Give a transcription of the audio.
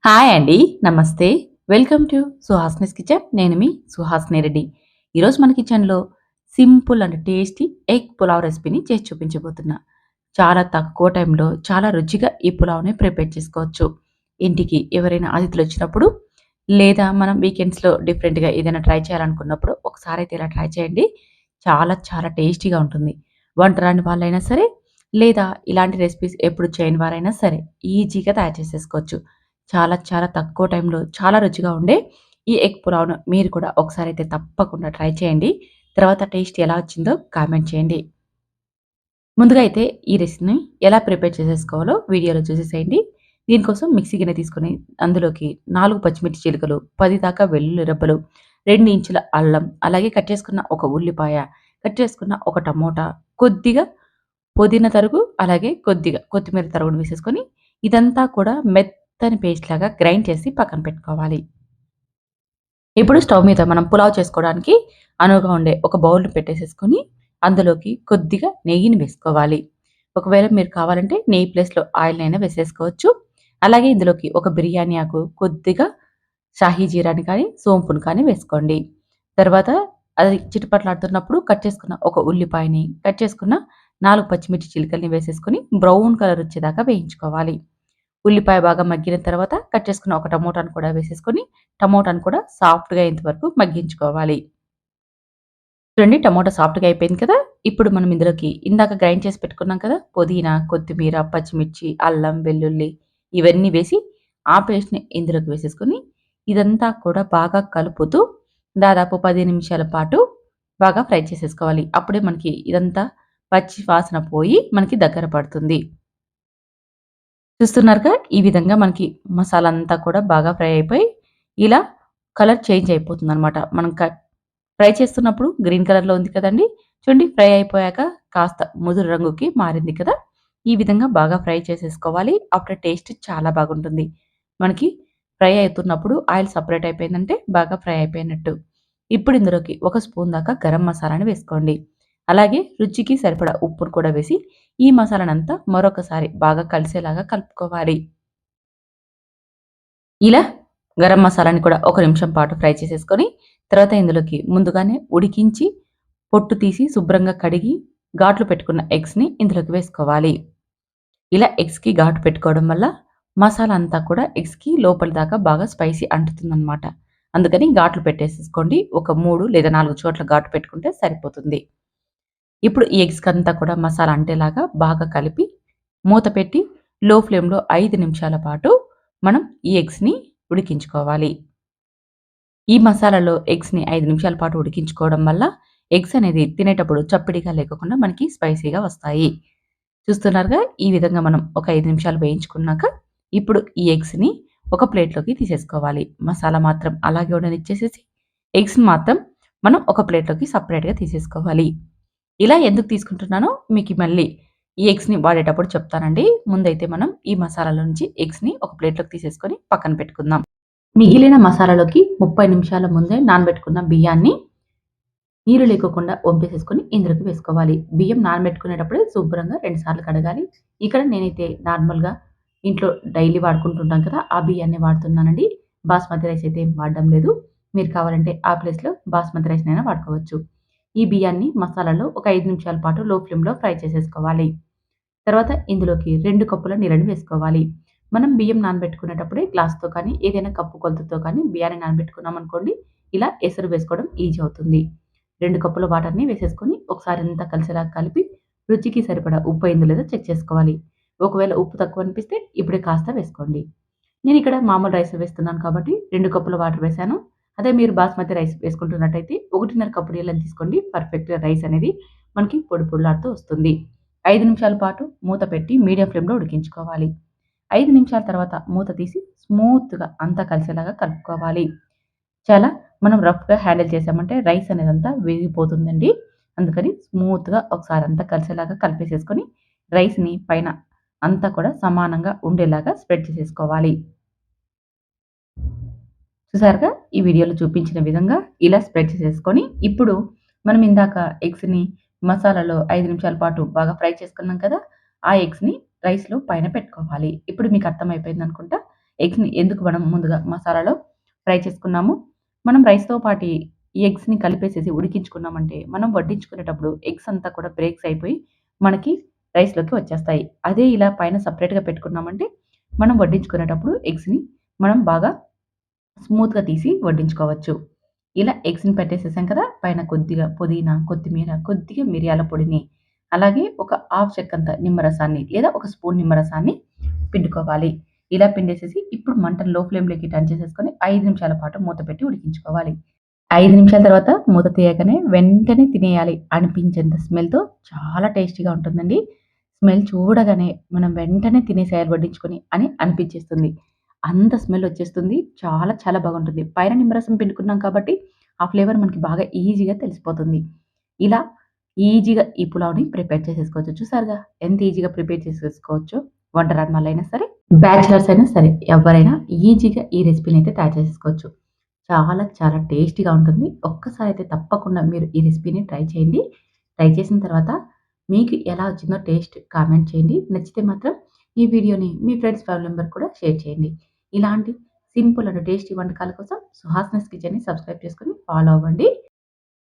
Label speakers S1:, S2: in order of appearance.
S1: Hi అండి. నమస్తే. Welcome to Suhasini's kitchen. నేను మీ సుహాసిని రెడ్డి. ఈరోజు మన కిచెన్‌లో simple and tasty egg pulao రెసిపీని చేసి చూపించబోతున్నా. చాలా తక్కువ టైంలో చాలా రుచిగా ఈ పులావ్‌ని ప్రిపేర్ చేసుకోవచ్చు. ఇంటికి ఎవరైనా అతిథులొచ్చినప్పుడు లేదా మనం వీకెండ్స్‌లో డిఫరెంట్‌గా ఏదైనా ట్రై చేయాలనుకున్నప్పుడు ఒకసారైతే ఇలా ట్రై చేయండి. చాలా చాలా టేస్టీగా ఉంటుంది. వంట రాని వాళ్ళైనా సరే లేదా ఇలాంటి రెసిపీస్ ఎప్పుడు చేయని వారైనా సరే ఈజీగా తయారు చేసేసుకోవచ్చు. చాలా చాలా తక్కువ టైంలో చాలా రుచిగా ఉండే ఈ ఎగ్ పులావ్‌ను మీరు కూడా ఒకసారైతే తప్పకుండా ట్రై చేయండి. తర్వాత టేస్ట్ ఎలా వచ్చిందో కామెంట్ చేయండి. ముందుగా అయితే ఈ రెసిపీని ఎలా ప్రిపేర్ చేసేసుకోవాలో వీడియోలో చూసేసేయండి. దీనికోసం మిక్సీ గిన్నె తీసుకొని అందులోకి 4 పచ్చిమిర్చి చీలికలు, 10 దాకా వెల్లుల్లి రెబ్బలు, 2 ఇంచుల అల్లం, అలాగే కట్ చేసుకున్న ఒక ఉల్లిపాయ, కట్ చేసుకున్న ఒక టమోటా, కొద్దిగా పుదీనా తరుగు, అలాగే కొద్దిగా కొత్తిమీర తరుగును వేసేసుకొని ఇదంతా కూడా మెత్తని పేస్ట్ లాగా గ్రైండ్ చేసి పక్కన పెట్టుకోవాలి. ఇప్పుడు స్టవ్ మీద మనం పులావ్ చేసుకోవడానికి అనువుగా ఉండే ఒక బౌల్‌ని పెట్టేసేసుకొని, అందులోకి కొద్దిగా నెయ్యిని వేసుకోవాలి. ఒకవేళ మీరు కావాలంటే నెయ్యి ప్లేస్‌లో ఆయిల్‌నైనా వేసేసుకోవచ్చు. అలాగే ఇందులోకి ఒక బిర్యానీ ఆకు, కొద్దిగా షాహీ జీరాని కానీ, సోంపుని కానీ వేసుకోండి. తర్వాత అది చిటపటలాడుతున్నప్పుడు కట్ చేసుకున్న ఒక ఉల్లిపాయని, కట్ చేసుకున్న 4 పచ్చిమిర్చి చిలికల్ని వేసేసుకొని బ్రౌన్ కలర్ వచ్చేదాకా వేయించుకోవాలి. ఉల్లిపాయ బాగా మగ్గిన తర్వాత కట్ చేసుకున్న ఒక టమోటాను కూడా వేసేసుకొని, టమోటాను కూడా సాఫ్ట్‌గా అయ్యేంత వరకు మగ్గించుకోవాలి. చూడండి టమోటా సాఫ్ట్‌గా అయిపోయింది కదా! ఇప్పుడు మనం ఇందులోకి ఇందాక గ్రైండ్ చేసి పెట్టుకున్నాం కదా! పుదీనా, కొత్తిమీర, పచ్చిమిర్చి, అల్లం, వెల్లుల్లి ఇవన్నీ వేసి ఆ పేస్ట్‌ని ఇందులోకి వేసేసుకొని, ఇదంతా కూడా బాగా కలుపుతూ దాదాపు 10 నిమిషాల పాటు బాగా ఫ్రై చేసేసుకోవాలి. అప్పుడే మనకి ఇదంతా పచ్చి వాసన పోయి మనకి దగ్గర పడుతుంది. చూస్తున్నారుగా ఈ విధంగా మనకి మసాలా అంతా కూడా బాగా ఫ్రై అయిపోయి, ఇలా కలర్ చేంజ్ అయిపోతుందనమాట. మనం ఫ్రై చేస్తున్నప్పుడు గ్రీన్ కలర్‌లో ఉంది కదండీ! చూడండి ఫ్రై అయిపోయాక కాస్త ముదురు రంగుకి మారింది కదా! ఈ విధంగా బాగా ఫ్రై చేసేసుకోవాలి. అప్పుడే టేస్ట్ చాలా బాగుంటుంది. మనకి ఫ్రై అవుతున్నప్పుడు ఆయిల్ సెపరేట్ అయిపోయిందంటే బాగా ఫ్రై అయిపోయినట్టు. ఇప్పుడు ఇందులోకి ఒక స్పూన్ దాకా గరం మసాలాని వేసుకోండి. అలాగే రుచికి సరిపడా ఉప్పును కూడా వేసి ఈ మసాలానంతా మరొకసారి బాగా కలిసేలాగా కలుపుకోవాలి. ఇలా గరం మసాలాని కూడా ఒక నిమిషం పాటు ఫ్రై చేసేసుకొని, తర్వాత ఇందులోకి ముందుగానే ఉడికించి, పొట్టు తీసి శుభ్రంగా కడిగి, ఘాట్లు పెట్టుకున్న ఎగ్స్‌ని ఇందులోకి వేసుకోవాలి. ఇలా ఎగ్స్‌కి ఘాటు పెట్టుకోవడం వల్ల మసాలా అంతా కూడా ఎగ్స్‌కి లోపలి దాకా బాగా స్పైసీ అంటుతుందనమాట. అందుకని ఘాట్లు పెట్టేసేసుకోండి. ఒక 3 లేదా 4 చోట్ల ఘాటు పెట్టుకుంటే సరిపోతుంది. ఇప్పుడు ఈ ఎగ్స్‌కంతా కూడా మసాలా అంటేలాగా బాగా కలిపి, మూత పెట్టి లో ఫ్లేమ్‌లో 5 నిమిషాల పాటు మనం ఈ ఎగ్స్‌ని ఉడికించుకోవాలి. ఈ మసాలాలో ఎగ్స్‌ని 5 నిమిషాల పాటు ఉడికించుకోవడం వల్ల ఎగ్స్ అనేది తినేటప్పుడు చప్పిడిగా లేకోకుండా మనకి స్పైసీగా వస్తాయి. చూస్తున్నారుగా ఈ విధంగా మనం ఒక 5 నిమిషాలు వేయించుకున్నాక, ఇప్పుడు ఈ ఎగ్స్‌ని ఒక ప్లేట్‌లోకి తీసేసుకోవాలి. మసాలా మాత్రం అలాగే ఉండనిచ్చేసేసి, ఎగ్స్‌ని మాత్రం మనం ఒక ప్లేట్‌లోకి సెపరేట్‌గా తీసేసుకోవాలి. ఇలా ఎందుకు తీసుకుంటున్నానో మీకు మళ్ళీ ఈ ఎగ్స్‌ని వాడేటప్పుడు చెప్తానండి. ముందైతే మనం ఈ మసాలాలో నుంచి ఎగ్స్‌ని ఒక ప్లేట్‌లోకి తీసేసుకొని పక్కన పెట్టుకుందాం. మిగిలిన మసాలాలోకి 30 నిమిషాల ముందే నానబెట్టుకున్న బియ్యాన్ని నీళ్లు లేకోకుండా వంపేసేసుకొని ఇందులోకి వేసుకోవాలి. బియ్యం నానబెట్టుకునేటప్పుడే శుభ్రంగా 2 సార్లు కడగాలి. ఇక్కడ నేనైతే నార్మల్‌గా ఇంట్లో డైలీ వాడుకుంటుంటాం కదా! ఆ బియ్యాన్నే వాడుతున్నానండి. బాస్మతి రైస్ అయితే ఏం వాడడం లేదు. మీరు కావాలంటే ఆ ప్లేస్‌లో బాస్మతి రైస్‌నైనా వాడుకోవచ్చు. ఈ బియ్యాన్ని మసాలాలో ఒక 5 నిమిషాల పాటు లో ఫ్లేమ్‌లో ఫ్రై చేసేసుకోవాలి. తర్వాత ఇందులోకి 2 కప్పుల నీళ్ళని వేసుకోవాలి. మనం బియ్యం నానబెట్టుకునేటప్పుడే గ్లాస్‌తో కానీ, ఏదైనా కప్పు కొలతతో కానీ బియ్యాన్ని నానబెట్టుకున్నామనుకోండి, ఇలా ఎసరు వేసుకోవడం ఈజీ అవుతుంది. 2 కప్పుల వాటర్‌ని వేసేసుకొని ఒకసారి అంతా కలిసేలాగా కలిపి, రుచికి సరిపడా ఉప్పు అయిందో లేదో చెక్ చేసుకోవాలి. ఒకవేళ ఉప్పు తక్కువ అనిపిస్తే ఇప్పుడే కాస్త వేసుకోండి. నేనిక్కడ మామూలు రైస్ వేస్తున్నాను కాబట్టి 2 కప్పుల వాటర్ వేశాను. అదే మీరు బాస్మతి రైస్ వేసుకుంటున్నట్టయితే 1:30 కప్పు నీళ్ళని తీసుకోండి. పర్ఫెక్ట్‌గా రైస్ అనేది మనకి పొడి పొడిలాడుతూ వస్తుంది. 5 నిమిషాల పాటు మూత పెట్టి మీడియం ఫ్లేమ్‌లో ఉడికించుకోవాలి. 5 నిమిషాల తర్వాత మూత తీసి స్మూత్‌గా అంతా కలిసేలాగా కలుపుకోవాలి. చాలా మనం రఫ్‌గా హ్యాండిల్ చేసామంటే రైస్ అనేదంతా విరిగిపోతుందండి. అందుకని స్మూత్‌గా ఒకసారి అంతా కలిసేలాగా కలిపేసేసుకొని రైస్‌ని పైన అంతా కూడా సమానంగా ఉండేలాగా స్ప్రెడ్ చేసేసుకోవాలి. చూసారుగా ఈ వీడియోలో చూపించిన విధంగా ఇలా స్ప్రెడ్ చేసేసుకొని, ఇప్పుడు మనం ఇందాక ఎగ్స్‌ని మసాలాలో 5 నిమిషాల పాటు బాగా ఫ్రై చేసుకున్నాం కదా! ఆ ఎగ్స్‌ని రైస్‌లో పైన పెట్టుకోవాలి. ఇప్పుడు మీకు అర్థమైపోయిందనుకుంటా. ఎగ్స్‌ని ఎందుకు మనం ముందుగా మసాలాలో ఫ్రై చేసుకున్నాము. మనం రైస్‌తో పాటి ఈ ఎగ్స్‌ని కలిపేసేసి ఉడికించుకున్నామంటే, మనం వడ్డించుకునేటప్పుడు ఎగ్స్ అంతా కూడా బ్రేక్స్ అయిపోయి మనకి రైస్‌లోకి వచ్చేస్తాయి. అదే ఇలా పైన సెపరేట్‌గా పెట్టుకున్నామంటే, మనం వడ్డించుకునేటప్పుడు ఎగ్స్‌ని మనం బాగా స్మూత్‌గా తీసి వడ్డించుకోవచ్చు. ఇలా ఎగ్స్‌ని పెట్టేసేసాం కదా! పైన కొద్దిగా పుదీనా, కొత్తిమీర, కొద్దిగా మిరియాల పొడిని, అలాగే ఒక హాఫ్ చెక్కంత నిమ్మరసాన్ని లేదా ఒక స్పూన్ నిమ్మరసాన్ని పిండుకోవాలి. ఇలా పిండేసేసి ఇప్పుడు మంటను లో ఫ్లేమ్‌లోకి టర్న్ చేసేసుకొని 5 నిమిషాల పాటు మూత పెట్టి ఉడికించుకోవాలి. 5 నిమిషాల తర్వాత మూత తీయగానే వెంటనే తినేయాలి అనిపించేంత స్మెల్‌తో చాలా టేస్టీగా ఉంటుందండి. స్మెల్ చూడగానే మనం వెంటనే తినేసేయాలి వడ్డించుకొని అని అనిపించేస్తుంది. అంత స్మెల్ వచ్చేస్తుంది. చాలా చాలా బాగుంటుంది. పైన నిమ్మరసం పిండుకున్నాం కాబట్టి ఆ ఫ్లేవర్ మనకి బాగా ఈజీగా తెలిసిపోతుంది. ఇలా ఈజీగా ఈ పులావ్‌ని ప్రిపేర్ చేసేసుకోవచ్చు. చూసారుగా ఎంత ఈజీగా ప్రిపేర్ చేసేసుకోవచ్చో వంట రాని సరే, బ్యాచిలర్స్ అయినా సరే ఎవ్వరైనా ఈజీగా ఈ రెసిపీని అయితే తయారు చేసేసుకోవచ్చు. చాలా చాలా టేస్టీగా ఉంటుంది. ఒక్కసారి అయితే తప్పకుండా మీరు ఈ రెసిపీని ట్రై చేయండి. ట్రై చేసిన తర్వాత మీకు ఎలా వచ్చిందో టేస్ట్ కామెంట్ చేయండి. నచ్చితే మాత్రం ఈ వీడియోని మీ ఫ్రెండ్స్, ఫ్యామిలీ మెంబర్‌కి కూడా షేర్ చేయండి. ఇలాంటి సింపుల్ అండ్ టేస్టీ వంటకాల కోసం సుహాసినీస్ కిచెన్‌ని సబ్స్క్రైబ్ చేసుకొని ఫాలో అవ్వండి.